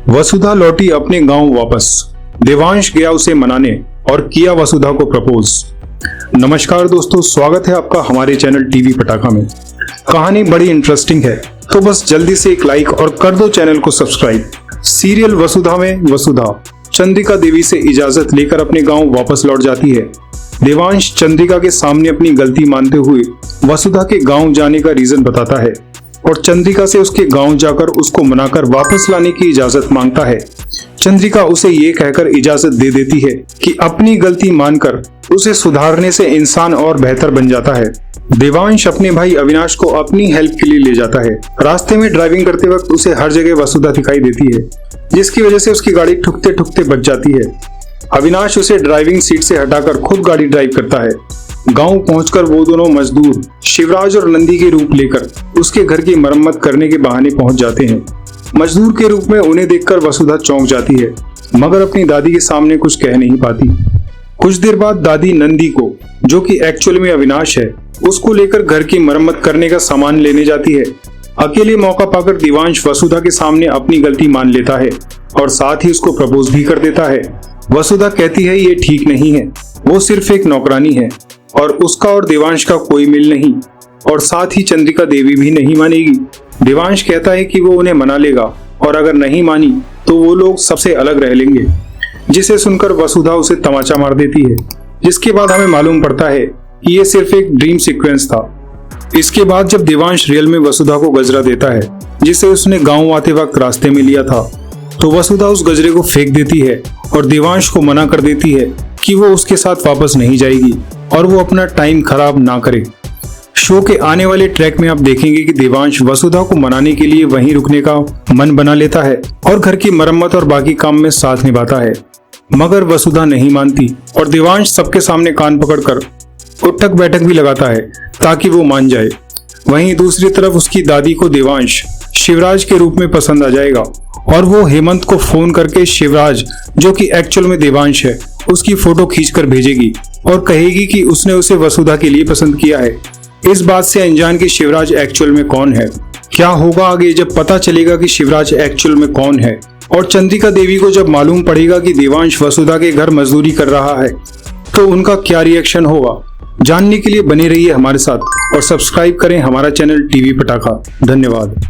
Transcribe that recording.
वसुधा लौटी अपने गांव वापस। देवांश गया उसे मनाने और किया वसुधा को प्रपोज। नमस्कार दोस्तों, स्वागत है आपका हमारे चैनल टीवी पटाखा में। कहानी बड़ी इंटरेस्टिंग है, तो बस जल्दी से एक लाइक और कर दो चैनल को सब्सक्राइब। सीरियल वसुधा में वसुधा चंद्रिका देवी से इजाजत लेकर अपने गांव वापस लौट जाती है। देवांश चंद्रिका के सामने अपनी गलती मानते हुए वसुधा के गांव जाने का रीजन बताता है और चंद्रिका से उसके गांव जाकर उसको मनाकर वापस लाने की इजाजत मांगता है। चंद्रिका उसे ये कहकर इजाजत दे देती है कि अपनी गलती मानकर उसे सुधारने से इंसान और बेहतर बन जाता है। देवांश अपने भाई अविनाश को अपनी हेल्प के लिए ले जाता है। रास्ते में ड्राइविंग करते वक्त उसे हर जगह वसुधा दिखाई देती है, जिसकी वजह से उसकी गाड़ी ठुकते ठुकते बच जाती है। अविनाश उसे ड्राइविंग सीट से हटाकर खुद गाड़ी ड्राइव करता है। गांव पहुंचकर वो दोनों मजदूर शिवराज और नंदी के रूप लेकर उसके घर की मरम्मत करने के बहाने पहुंच जाते हैं। मजदूर के रूप में उन्हें देखकर वसुधा चौंक जाती है, मगर अपनी दादी के सामने कुछ कह नहीं पाती। कुछ देर बाद दादी नंदी को, जो कि एक्चुअल में अविनाश है, उसको लेकर घर की मरम्मत करने का सामान लेने जाती है। अकेले मौका पाकर देवांश वसुधा के सामने अपनी गलती मान लेता है और साथ ही उसको प्रपोज भी कर देता है। वसुधा कहती है ये ठीक नहीं है, वो सिर्फ एक नौकरानी है और उसका और देवांश का कोई मेल नहीं, और साथ ही चंद्रिका देवी भी नहीं मानेगी। देवांश कहता है कि वो उन्हें मना लेगा और अगर नहीं मानी तो वो लोग सबसे अलग रह लेंगे, जिसे सुनकर वसुधा उसे तमाचा मार देती है। जिसके बाद हमें मालूम पड़ता है कि ये सिर्फ एक ड्रीम सीक्वेंस था। इसके बाद जब देवांश रियल में वसुधा को गजरा देता है, जिसे उसने गाँव आते वक्त रास्ते में लिया था, तो वसुधा उस गजरे को फेंक देती है और देवांश को मना कर देती है कि वो उसके साथ वापस नहीं जाएगी और वो अपना टाइम खराब ना करे। शो के आने वाले ट्रैक में आप देखेंगे कि देवांश वसुधा को मनाने के लिए वहीं रुकने का मन बना लेता है और घर की मरम्मत और बाकी काम में साथ निभाता है, मगर वसुधा नहीं मानती और देवांश सबके सामने कान पकड़कर उठक बैठक भी लगाता है ताकि वो मान जाए। वहीं दूसरी तरफ उसकी दादी को देवांश शिवराज के रूप में पसंद आ जाएगा और वो हेमंत को फोन करके शिवराज, जो कि एक्चुअल में देवांश है, उसकी फोटो खींचकर भेजेगी और कहेगी कि उसने उसे वसुधा के लिए पसंद किया है। इस बात से अनजान कि शिवराज एक्चुअल में कौन है। क्या होगा आगे जब पता चलेगा कि शिवराज एक्चुअल में कौन है, और चंद्रिका देवी को जब मालूम पड़ेगा कि देवांश वसुधा के घर मजदूरी कर रहा है, तो उनका क्या रिएक्शन होगा। जानने के लिए बने रहिए हमारे साथ और सब्सक्राइब करें हमारा चैनल टीवी पटाखा। धन्यवाद।